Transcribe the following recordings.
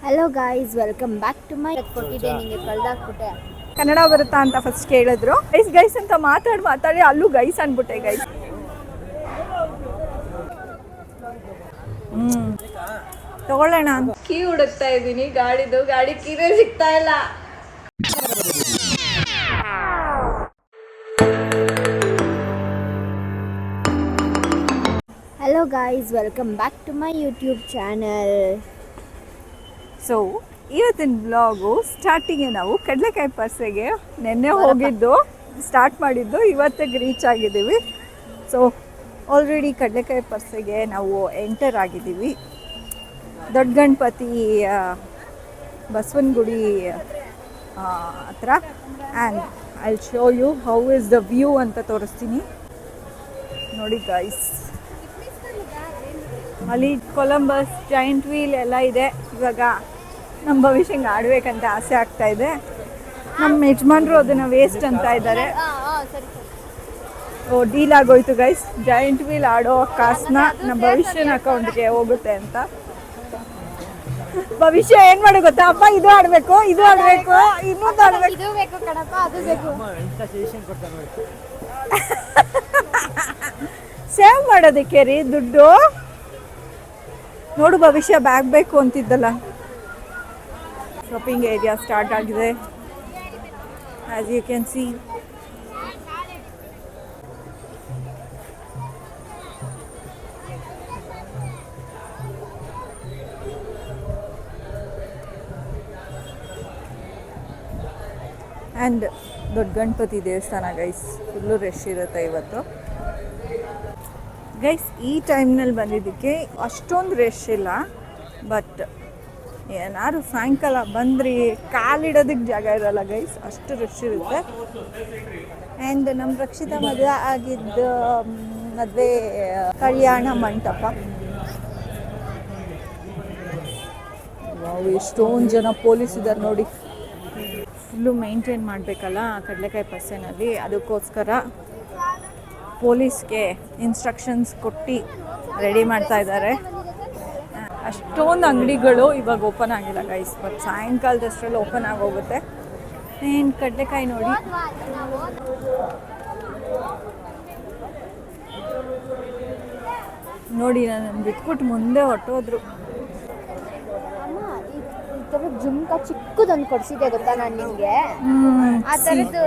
Hello guys, welcome back to my ಕೊಟ್ಟಿದ್ದೆ ನಿಮಗೆ ಕಳ್ದಾಕ್ಬಿಟ್ಟೆ. ಕನ್ನಡ ಬರುತ್ತಾ ಅಂತ ಫಸ್ಟ್ ಕೇಳಿದ್ರು. ಗೈಸ್ ಅಂತ ಮಾತಾಡಿ ಅಲ್ಲೂ ಗೈಸ್ ಅನ್ಬಿಟ್ಟೆ ಗೈಸ್. ತಗೊಳ್ಳೋಣ ಅಂತ ಕೀ ಹುಡುಕ್ತಾ ಇದ್ದೀನಿ ಗಾಡಿ ಕೀರೇ ಸಿಗ್ತಾ ಇಲ್ಲ. Hello guys, welcome back to my YouTube channel. So ಇವತ್ತಿನ ಬ್ಲಾಗು ಸ್ಟಾರ್ಟಿಂಗ್ಗೆ ನಾವು ಕಡಲೆಕಾಯಿ ಪರ್ಸೆಗೆ ನೆನ್ನೆ ಹೋಗಿದ್ದು ಸ್ಟಾರ್ಟ್ ಮಾಡಿದ್ದು ಇವತ್ತಿಗೆ ರೀಚ್ ಆಗಿದ್ದೀವಿ. ಸೊ ಆಲ್ರೆಡಿ ಕಡಲೆಕಾಯಿ ಪರ್ಸೆಗೆ ನಾವು ಎಂಟರ್ ಆಗಿದ್ದೀವಿ. ದೊಡ್ಡ ಗಣಪತಿ ಬಸವನಗುಡಿ ಹತ್ರ. And I show you how is the view ಅಂತ ತೋರಿಸ್ತೀನಿ ನೋಡಿ ಗೈಸ್. ಅಲ್ಲಿ ಕೊಲಂಬಸ್ ಜಾಯಿಂಟ್ ವೀಲ್ ಎಲ್ಲ ಇದೆ. ಇವಾಗ ನಮ್ಮ ಭವಿಷ್ಯಂಗೆ ಆಡಬೇಕಂತ ಆಸೆ ಆಗ್ತಾ ಇದೆ. ನಮ್ಮ ಯಜಮಾನ್ರು ಅದನ್ನು ವೇಸ್ಟ್ ಅಂತ ಇದ್ದಾರೆ. ಓ ಡೀಲ್ ಆಗೋಯ್ತು ಗೈಸ್. ಜಾಯಿಂಟ್ ವೀಲ್ ಆಡೋ ಕಾಸನ್ನ ನಮ್ಮ ಭವಿಷ್ಯನ ಅಕೌಂಟ್ಗೆ ಹೋಗುತ್ತೆ ಅಂತ. ಭವಿಷ್ಯ ಏನು ಮಾಡೋ ಗೊತ್ತಾ ಅಪ್ಪ, ಇದು ಆಡಬೇಕು ಇನ್ನೊಂದು ಆಡಬೇಕು ಸೇವ್ ಮಾಡೋದಕ್ಕೆ ರೀ ದುಡ್ಡು. ನೋಡು ಭವಿಷ್ಯ ಬ್ಯಾಗ್ ಬೇಕು ಅಂತಿದ್ದಲ್ಲ. ಶಾಪಿಂಗ್ ಏರಿಯಾ ಸ್ಟಾರ್ಟ್ ಆಗಿದೆ as you can see. And ದೊಡ್ಡ ಗಣಪತಿ ದೇವಸ್ಥಾನ ಗೈಸ್, ಫುಲ್ಲು ರಶ್ ಇರುತ್ತೆ ಇವತ್ತು ಗೈಸ್. ಈ ಟೈಮ್ನಲ್ಲಿ ಬಂದಿದ್ದಕ್ಕೆ ಅಷ್ಟೊಂದು ರಶ್ ಇಲ್ಲ. ಬಟ್ ಏನಾದ್ರು ಸಾಯಂಕಾಲ ಬಂದ್ರಿ ಕಾಲಿಡೋದಕ್ಕೆ ಜಾಗ ಇರಲ್ಲ ಗೈಸ್, ಅಷ್ಟು ರಶ್ ಇರುತ್ತೆ. ಆ್ಯಂಡ್ ನಮ್ಮ ರಕ್ಷಿತಾ ಮದುವೆ ಆಗಿದ್ದ ಮದುವೆ ಕಲ್ಯಾಣ ಮಂಟಪ. ಎಷ್ಟೊಂದು ಜನ ಪೊಲೀಸ್ ಇದ್ದಾರೆ ನೋಡಿ. ಫುಲ್ಲು ಮೇಂಟೈನ್ ಮಾಡಬೇಕಲ್ಲ ಕಡಲೆಕಾಯಿ ಪರ್ಸೆನಲ್ಲಿ, ಅದಕ್ಕೋಸ್ಕರ ಪೊಲೀಸ್ಗೆ ಇನ್ಸ್ಟ್ರಕ್ಷನ್ಸ್ ಕೊಟ್ಟು ರೆಡಿ ಮಾಡ್ತಾ ಇದ್ದಾರೆ. ಅಷ್ಟೊಂದು ಅಂಗಡಿಗಳು ಇವಾಗ ಓಪನ್ ಆಗಿಲ್ಲ ಗೈಸ್, ಬಟ್ ಸಾಯಂಕಾಲದಷ್ಟರಲ್ಲಿ ಓಪನ್ ಆಗೋಗುತ್ತೆ. ಏನು ಕಡಲೆಕಾಯಿ ನೋಡಿ ನಾನು ಬಿಟ್ಬಿಟ್ಟು ಮುಂದೆ ಹೊಟ್ಟೋದ್ರು. ಜುಮ್ಕ ಚಿಕ್ಕದೊಂದು ಕೊಡಿಸಿದೆ ಗೊತ್ತಾ ನಾನು ನಿಮಗೆ. ಆ ಥರದ್ದು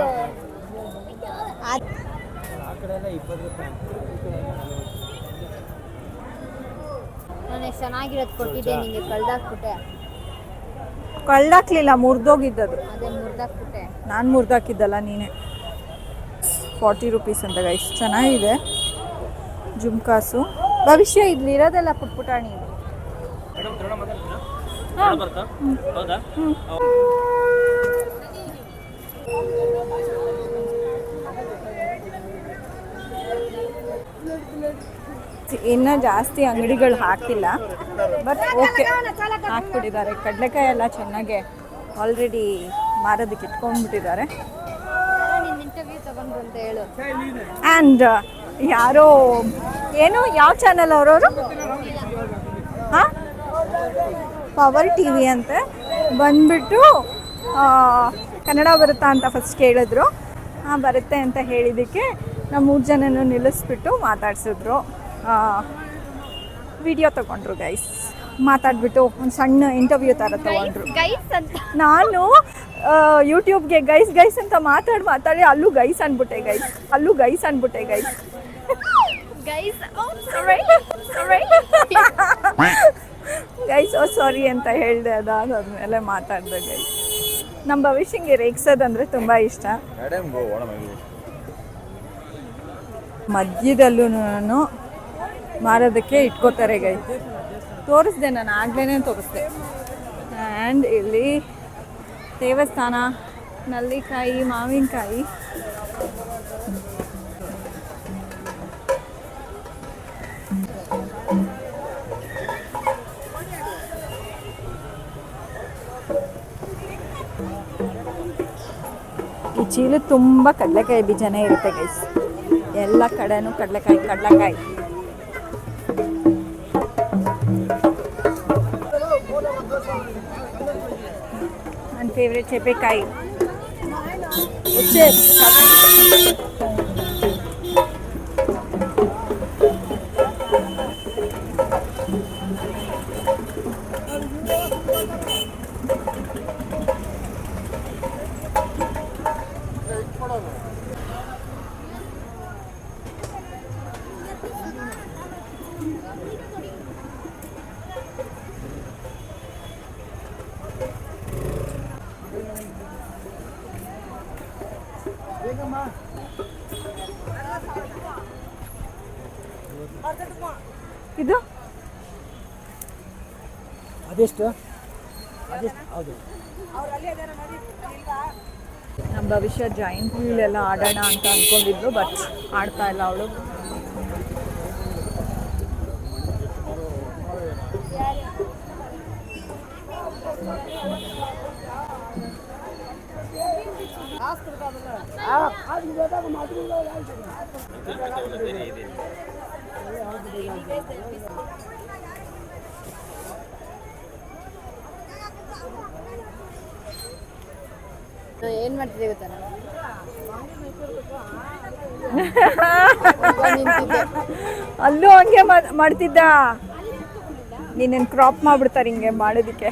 ನಾನು ಎಷ್ಟು ಚೆನ್ನಾಗಿರೋದು ಕೊಟ್ಟಿದ್ದೆ ನಿಮಗೆ ಕಳ್ದಾಕ್ಬಿಟ್ಟೆ. ಕಳ್ದಾಕ್ಲಿಲ್ಲ, ಮುರಿದೋಗಿದ್ದದು. ಅದೇ ಮುರಿದಾಕ್ಬಿಟ್ಟೆ. ನಾನು ಮುರಿದಾಕಿದ್ದಲ್ಲ, ನೀನೇ. 40 ರೂಪೀಸ್ ಅಂತ ಗೈಸ್, ಚೆನ್ನಾಗಿದೆ ಜುಮ್ಕಾಸು. ಭವಿಷ್ಯ ಇಲ್ಲಿರೋದೆಲ್ಲ ಪುಟ್ಪುಟಾಣಿ ಇದೆ. ಇನ್ನು ಜಾಸ್ತಿ ಅಂಗಡಿಗಳು ಹಾಕಿಲ್ಲ, ಬಟ್ ಓಕೆ ಹಾಕ್ಬಿಟ್ಟಿದ್ದಾರೆ. ಕಡಲೆಕಾಯಿ ಎಲ್ಲ ಚೆನ್ನಾಗೆ ಆಲ್ರೆಡಿ ಮಾರೋದಕ್ಕೆ ಇಟ್ಕೊಂಡ್ಬಿಟ್ಟಿದ್ದಾರೆ. ಆ್ಯಂಡ್ ಯಾರೋ ಏನು ಯಾವ ಚಾನಲ್ ಅವರವರು ಹಾಂ ಪವರ್ ಟಿವಿ ಅಂತೆ ಬಂದ್ಬಿಟ್ಟು ಕನ್ನಡ ಬರುತ್ತಾ ಅಂತ ಫಸ್ಟ್ ಕೇಳಿದ್ರು. ಹಾಂ ಬರುತ್ತೆ ಅಂತ ಹೇಳಿದ್ದಕ್ಕೆ ನಾವು 3 ಜನನೂ ನಿಲ್ಲಿಸ್ಬಿಟ್ಟು ಮಾತಾಡ್ಸಿದ್ರು. ವಿಡಿಯೋ ತೊಗೊಂಡ್ರು ಗೈಸ್. ಮಾತಾಡ್ಬಿಟ್ಟು ಒಂದು ಸಣ್ಣ ಇಂಟರ್ವ್ಯೂ ಥರ ತೊಗೊಂಡ್ರು. ನಾನು ಯೂಟ್ಯೂಬ್ಗೆ ಗೈಸ್ ಅಂತ ಮಾತಾಡಿ ಅಲ್ಲೂ ಗೈಸ್ ಅನ್ಬಿಟ್ಟೆ ಗೈಸ್. ಗೈಸ್ ಓ ಸಾರಿ ಅಂತ ಹೇಳಿದೆ. ಅದಾದ್ಮೇಲೆ ಮಾತಾಡಿದೆ ಗೈಸ್. ನಮ್ಮ ಭವಿಷ್ಯಂಗೆ ರೇಗ್ಸೋದಂದರೆ ತುಂಬ ಇಷ್ಟ. ಮಧ್ಯದಲ್ಲೂ ಮಾರೋದಕ್ಕೆ ಇಟ್ಕೋತಾರೆ ಗೈಸ್. ತೋರಿಸ್ದೆ ನಾನು ಆಗ್ಲೇ ತೋರಿಸ್ದೆ. ಆ್ಯಂಡ್ ಇಲ್ಲಿ ದೇವಸ್ಥಾನ, ನಲ್ಲಿಕಾಯಿ, ಮಾವಿನಕಾಯಿ. ಈ ಚೀಲ ತುಂಬ ಕಡಲೆಕಾಯಿ ಬೀಜನೇ ಇರುತ್ತೆ ಗೈಸ್. ಎಲ್ಲ ಕಡೆನೂ ಕಡಲೆಕಾಯಿ. ನನ್ನ ಫೇವ್ರೆಟ್ ಚೇಪೆಕಾಯಿ. ಇದು ಅದೆಷ್ಟು ಹೌದು. ನಮ್ಮ ಭವಿಷ್ಯ ಜಾಯಿಂಟ್ ವೀಲ್ ಎಲ್ಲ ಆಡೋಣ ಅಂತ ಅಂದ್ಕೊಂಡಿದ್ರು, ಬಟ್ ಆಡ್ತಾ ಇಲ್ಲ ಅವಳು. ಏನ್ ಮಾಡ್ತಿದ್ದೆ ಗೊತ್ತಾ ನಾನು? ಅಲ್ಲೂ ಹಂಗೆ ಮಾಡ್ತಿದ್ದ. ನೀನೇನು ಕ್ರಾಪ್ ಮಾಡ್ಬಿಡ್ತಾರೆ ಹಿಂಗೆ ಮಾಡೋದಕ್ಕೆ.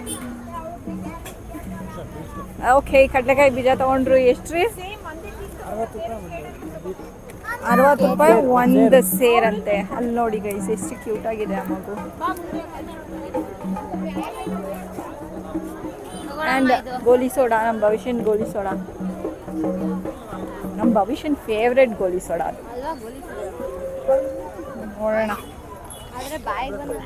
ಓಕೆ, ಕಡಲೆಕಾಯಿ ಬೀಜ ತೊಗೊಂಡ್ರು. ಎಷ್ಟು ರೀ? 60 ರೂಪಾಯಿ ಒಂದು ಸೇರಂತೆ. ಅಲ್ಲಿ ನೋಡಿ ಗೈಸ್, ಎಷ್ಟು ಕ್ಯೂಟ್ ಆಗಿದೆ ಆ ಮಗು. ಆ್ಯಂಡ್ ಗೋಲಿ ಸೋಡಾ, ನಮ್ಮ ಭವಿಷ್ಯನ್ ಗೋಲಿ ಸೋಡಾ. ನಮ್ಮ ಭವಿಷ್ಯನ್ ಫೇವ್ರೆಟ್ ಗೋಲಿ ಸೋಡಾ ಅದು. ಅಲ್ವಾ ಗೋಲಿ ಸೋಡಾ? ನೋಡೋಣ. ಆದ್ರೆ ಬಾಯಿಗೆ ಬಂದು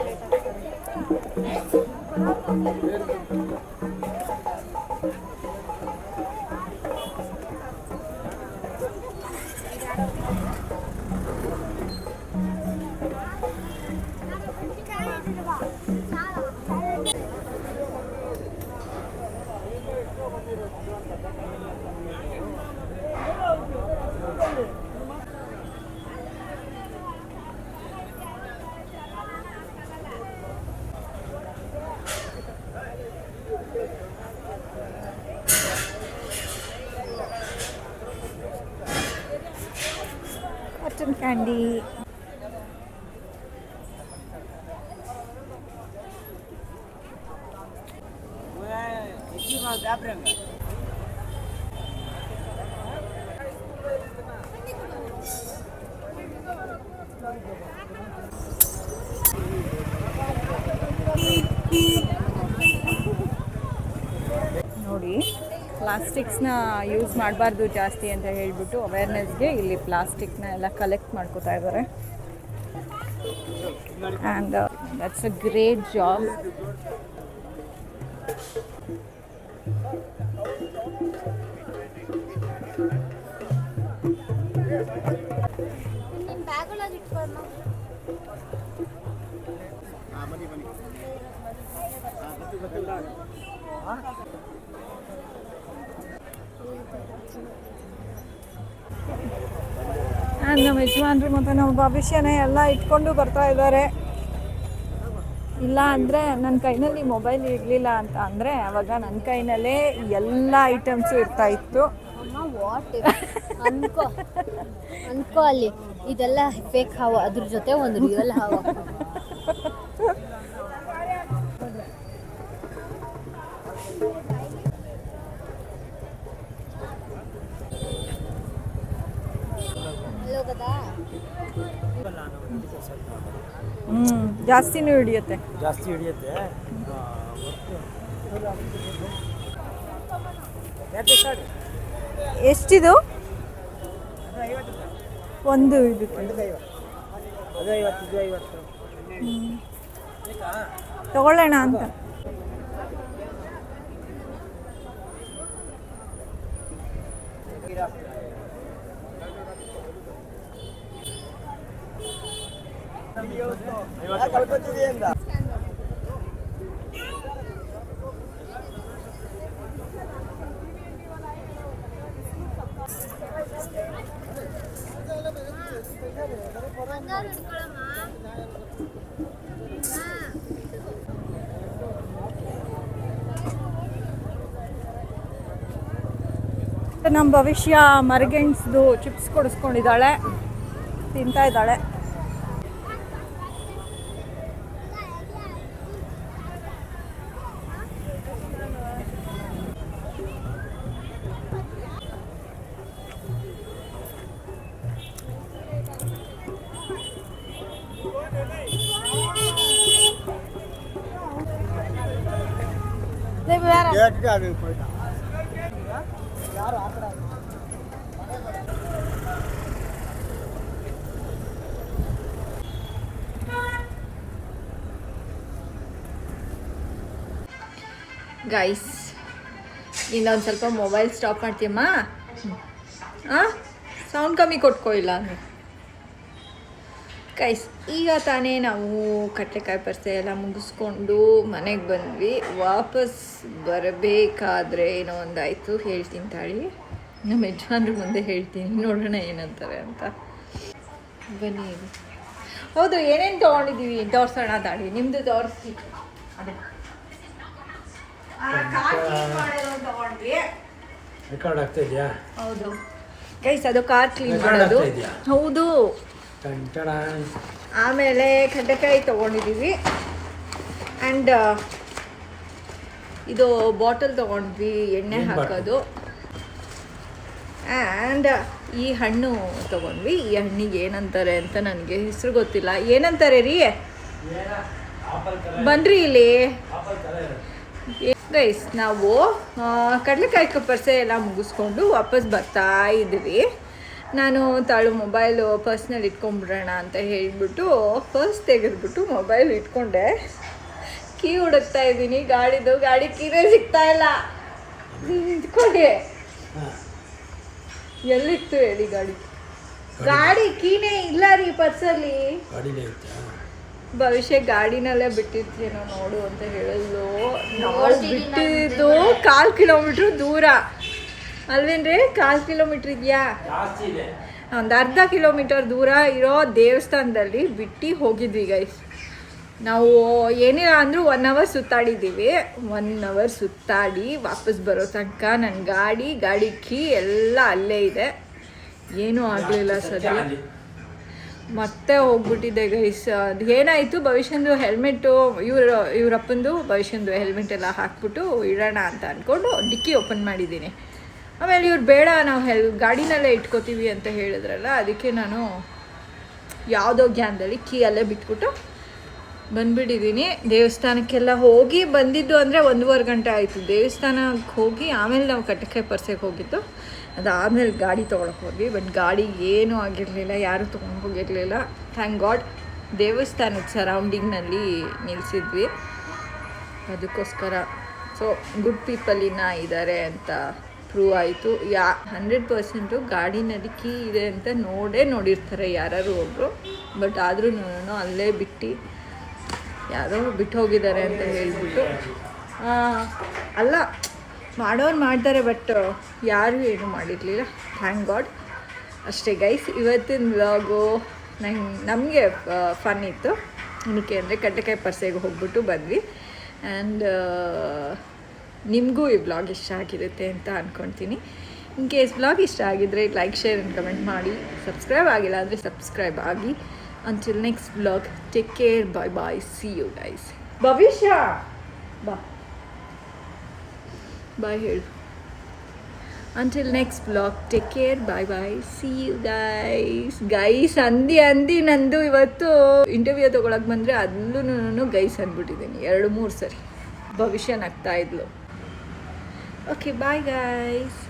cotton candy. ನೋಡಿ, ಪ್ಲಾಸ್ಟಿಕ್ಸ್ನ ಯೂಸ್ ಮಾಡಬಾರ್ದು ಜಾಸ್ತಿ ಅಂತ ಹೇಳಿಬಿಟ್ಟು ಅವೇರ್ನೆಸ್ಗೆ ಇಲ್ಲಿ ಪ್ಲಾಸ್ಟಿಕ್ನ ಎಲ್ಲ ಕಲೆಕ್ಟ್ ಮಾಡ್ಕೋತಾ ಇದ್ದಾರೆ. And that's a great job. ನಿನ್ನ ಬ್ಯಾಗ್ ಒಳಗೆ ಇಟ್ಕೊಳ್ಳ. ನಮ್ಮ ಯಜಮಾನ್ರು ಮತ್ತು ನಮ್ಮ ಭವಿಷ್ಯನೇ ಎಲ್ಲ ಇಟ್ಕೊಂಡು ಬರ್ತಾ ಇದ್ದಾರೆ. ಇಲ್ಲ ಅಂದರೆ ನನ್ನ ಕೈನಲ್ಲಿ ಮೊಬೈಲ್ ಇರಲಿಲ್ಲ ಅಂತ ಅಂದರೆ ಅವಾಗ ನನ್ನ ಕೈನಲ್ಲೇ ಎಲ್ಲ ಐಟಮ್ಸು ಇರ್ತಾ ಇತ್ತು. ಅಮ್ಮ ವಾಟ್ ಅನ್ಕೋ ಅನ್ಕೋ ಅಲ್ಲಿ ಇದೆಲ್ಲ ಫೇಕ್ ಹಾವು, ಅದ್ರ ಜೊತೆ ಒಂದು ರಿಯಲ್ ಹಾವು. ಜಾಸ್ತಿನೂ ಹಿಡಿಯುತ್ತೆ. ಜಾಸ್ತಿ ಹಿಡಿಯುತ್ತೆ. ಎಷ್ಟಿದು? ಒಂದು ಇದಕ್ಕೆ ಅದು 50, ಇದು 50. ತಗೊಳ್ಳೋಣ ಅಂತ. ನಮ್ಮ ಭವಿಷ್ಯ ಮರಗೆಣ್ಸ್ದು ಚಿಪ್ಸ್ ಕೊಡಿಸ್ಕೊಂಡಿದ್ದಾಳೆ, ತಿಂತಾ ಇದ್ದಾಳೆ. ಗೈಸ್, ಇನ್ನೊಂದು ಸ್ವಲ್ಪ ಮೊಬೈಲ್ ಸ್ಟಾಪ್ ಮಾಡ್ತೀಯಮ್ಮ. ಸೌಂಡ್ ಕಮ್ಮಿ ಕೊಟ್ಕೋ ಇಲ್ಲ ಅಂದರೆ. ಗೈಸ್, ಈಗ ತಾನೇ ನಾವು ಕಡಲೆಕಾಯಿ ಪರಿಸೆ ಎಲ್ಲ ಮುಗಿಸ್ಕೊಂಡು ಮನೆಗೆ ಬಂದ್ವಿ. ವಾಪಸ್ ಬರಬೇಕಾದ್ರೆ ಏನೋ ಒಂದಾಯಿತು, ಹೇಳ್ತೀನಿ ತಾಳಿ. ನಮ್ಮ ಯಜಮಾನ್ರ ಮುಂದೆ ಹೇಳ್ತೀನಿ, ನೋಡೋಣ ಏನಂತಾರೆ ಅಂತ. ಬನ್ನಿ. ಹೌದು, ಏನೇನು ತೊಗೊಂಡಿದ್ದೀವಿ ತೋರಿಸೋಣ ತಾಳಿ. ನಿಮ್ಮದು ತೋರಿಸ್ತೀವಿ. ಅದೇ ರೆಕಾರ್ಡ್ ಆಗ್ತಾ ಇದೆಯಾ? ಹೌದು ಗೈಸ್, ಅದು ಕಾರ್ ಕ್ಲೀನ್ ಮಾಡೋದು. ಹೌದು. ಆಮೇಲೆ ಕಡಲೆಕಾಯಿ ತೊಗೊಂಡಿದ್ದೀವಿ. ಆ್ಯಂಡ್ ಇದು ಬಾಟಲ್ ತೊಗೊಂಡ್ವಿ ಎಣ್ಣೆ ಹಾಕೋದು. ಆ್ಯಂಡ್ ಈ ಹಣ್ಣು ತೊಗೊಂಡ್ವಿ. ಈ ಹಣ್ಣಿಗೆ ಏನಂತಾರೆ ಅಂತ ನನಗೆ ಹೆಸರು ಗೊತ್ತಿಲ್ಲ. ಏನಂತಾರೆ ರೀ? ಬನ್ರಿ ಇಲ್ಲಿ ಗೈಸ್. ನಾವು ಕಡಲೆಕಾಯಿ ಪರಿಸೆ ಎಲ್ಲ ಮುಗಿಸ್ಕೊಂಡು ವಾಪಸ್ ಬರ್ತಾ ಇದ್ವಿ. ನಾನು ತಾಳು ಮೊಬೈಲು ಪರ್ಸ್ನಲ್ಲಿ ಇಟ್ಕೊಂಡ್ಬಿಡೋಣ ಅಂತ ಹೇಳಿಬಿಟ್ಟು ಪರ್ಸ್ ತೆಗೆದ್ಬಿಟ್ಟು ಮೊಬೈಲ್ ಇಟ್ಕೊಂಡೆ. ಕೀ ಹುಡುಕ್ತಾ ಇದ್ದೀನಿ ಗಾಡಿದು. ಗಾಡಿ ಕೀನೇ ಸಿಗ್ತಾ ಇಲ್ಲ. ನಿಂತ್ಕೊಂಡೆ. ಎಲ್ಲಿತ್ತು ಹೇಳಿ ಗಾಡಿ? ಗಾಡಿ ಕೀನೇ ಇಲ್ಲ ರೀ ಪರ್ಸಲ್ಲಿ. ಭವಿಷ್ಯ ಗಾಡಿನಲ್ಲೇ ಬಿಟ್ಟಿರ್ತೀನೋ ನೋಡು ಅಂತ ಹೇಳಿದ್ಲು. ನಾವು ಬಿಟ್ಟಿದ್ದು 1/4 ಕಿಲೋಮೀಟ್ರ್ ದೂರ ಅಲ್ವೇನ್ರಿ? 1/4 ಕಿಲೋಮೀಟ್ರ್ ಇದೆಯಾ? ಒಂದು ಅರ್ಧ ಕಿಲೋಮೀಟರ್ ದೂರ ಇರೋ ದೇವಸ್ಥಾನದಲ್ಲಿ ಬಿಟ್ಟು ಹೋಗಿದ್ವಿ ಗೈಸ್. ನಾವು ಏನಿಲ್ಲ ಅಂದರೂ 1 ಅವರ್ ಸುತ್ತಾಡಿದ್ದೀವಿ. 1 ಅವರ್ ಸುತ್ತಾಡಿ ವಾಪಸ್ ಬರೋ ತನಕ ನನ್ನ ಗಾಡಿ ಕೀ ಎಲ್ಲ ಅಲ್ಲೇ ಇದೆ. ಏನೂ ಆಗಲಿಲ್ಲ ಸರಿ. ಮತ್ತೆ ಹೋಗ್ಬಿಟ್ಟಿದ್ದೆ ಗೈಸ್. ಅದು ಏನಾಯಿತು, ಭವಿಷ್ಯಂದು ಹೆಲ್ಮೆಟ್ಟು ಇವರಪ್ಪಂದು ಭವಿಷ್ಯಂದು ಹೆಲ್ಮೆಟ್ ಎಲ್ಲ ಹಾಕ್ಬಿಟ್ಟು ಇಡೋಣ ಅಂತ ಅಂದ್ಕೊಂಡು ಡಿಕ್ಕಿ ಓಪನ್ ಮಾಡಿದ್ದೀನಿ. ಆಮೇಲೆ ಇವ್ರು ಬೇಡ, ನಾವು ಗಾಡಿನಲ್ಲೇ ಇಟ್ಕೋತೀವಿ ಅಂತ ಹೇಳಿದ್ರಲ್ಲ, ಅದಕ್ಕೆ ನಾನು ಯಾವುದೋ ಜ್ಞಾನದಲ್ಲಿ ಕೀ ಅಲ್ಲೇ ಬಿಟ್ಬಿಟ್ಟು ಬಂದುಬಿಟ್ಟಿದ್ದೀನಿ. ದೇವಸ್ಥಾನಕ್ಕೆಲ್ಲ ಹೋಗಿ ಬಂದಿದ್ದು ಅಂದರೆ 1.5 ಗಂಟೆ ಆಯಿತು. ದೇವಸ್ಥಾನಕ್ಕೆ ಹೋಗಿ ಆಮೇಲೆ ನಾವು ಕಡಲೆಕಾಯಿ ಪರಿಸೆಗೆ ಹೋಗಿದ್ದು. ಅದಾದಮೇಲೆ ಗಾಡಿ ತೊಗೊಳಕ್ಕೆ ಹೋದ್ವಿ. ಬಟ್ ಗಾಡಿ ಏನೂ ಆಗಿರಲಿಲ್ಲ, ಯಾರೂ ತೊಗೊಂಡು ಹೋಗಿರಲಿಲ್ಲ. Thank god. ದೇವಸ್ಥಾನದ ಸರೌಂಡಿಂಗ್ನಲ್ಲಿ ನಿಲ್ಲಿಸಿದ್ವಿ. ಅದಕ್ಕೋಸ್ಕರ ಸೊ ಗುಡ್ ಪೀಪಲ್ ಇದ್ದಾರೆ ಅಂತ ಪ್ರೂವ್ ಆಯಿತು. 100% ಗಾಡಿನಲ್ಲಿ ಕೀ ಇದೆ ಅಂತ ನೋಡಿರ್ತಾರೆ ಯಾರು ಒಬ್ಬರು. ಬಟ್ ಆದ್ರೂ ಅಲ್ಲೇ ಬಿಟ್ಟು ಯಾರೋ ಬಿಟ್ಟು ಹೋಗಿದ್ದಾರೆ ಅಂತ ಹೇಳ್ಬಿಟ್ಟು, ಅಲ್ಲ ಮಾಡೋರು ಮಾಡ್ತಾರೆ, ಬಟ್ ಯಾರೂ ಏನೂ ಮಾಡಿರಲಿಲ್ಲ. Thank god. ಅಷ್ಟೇ ಗೈಸ್, ಇವತ್ತಿನ ವ್ಲಾಗು ನಮಗೆ ಫನ್ ಇತ್ತು. ಏನಕ್ಕೆ ಅಂದರೆ ಕಡಲೆಕಾಯಿ ಪರಿಸೆಗೆ ಹೋಗ್ಬಿಟ್ಟು ಬಂದ್ವಿ. ಆ್ಯಂಡ್ ನಿಮಗೂ ಈ ವ್ಲಾಗ್ ಇಷ್ಟ ಆಗಿರುತ್ತೆ ಅಂತ ಅಂದ್ಕೊಳ್ತೀನಿ. ಇನ್ ಕೇಸ್ ವ್ಲಾಗ್ ಇಷ್ಟ ಆಗಿದ್ದರೆ ಲೈಕ್, ಶೇರ್ ಆ್ಯಂಡ್ ಕಮೆಂಟ್ ಮಾಡಿ. ಸಬ್ಸ್ಕ್ರೈಬ್ ಆಗಿಲ್ಲ ಅಂದರೆ ಸಬ್ಸ್ಕ್ರೈಬ್ ಆಗಿ. Until next vlog, take care, bye bye, see you guys. Bhavishya bye ಹೇಳು. Until next vlog, take care, bye bye, see you guys. ಅಂದಿ ನಂದು ಇವತ್ತು ಇಂಟರ್ವ್ಯೂ ತೊಗೊಳಕ್ಕೆ ಬಂದರೆ ಅಲ್ಲೂ ಗೈಸ್ ಅಂದ್ಬಿಟ್ಟಿದ್ದೀನಿ 2-3 ಸರಿ. ಭವಿಷ್ಯ ನಗ್ತಾ ಇದ್ಲು. Okay, bye guys.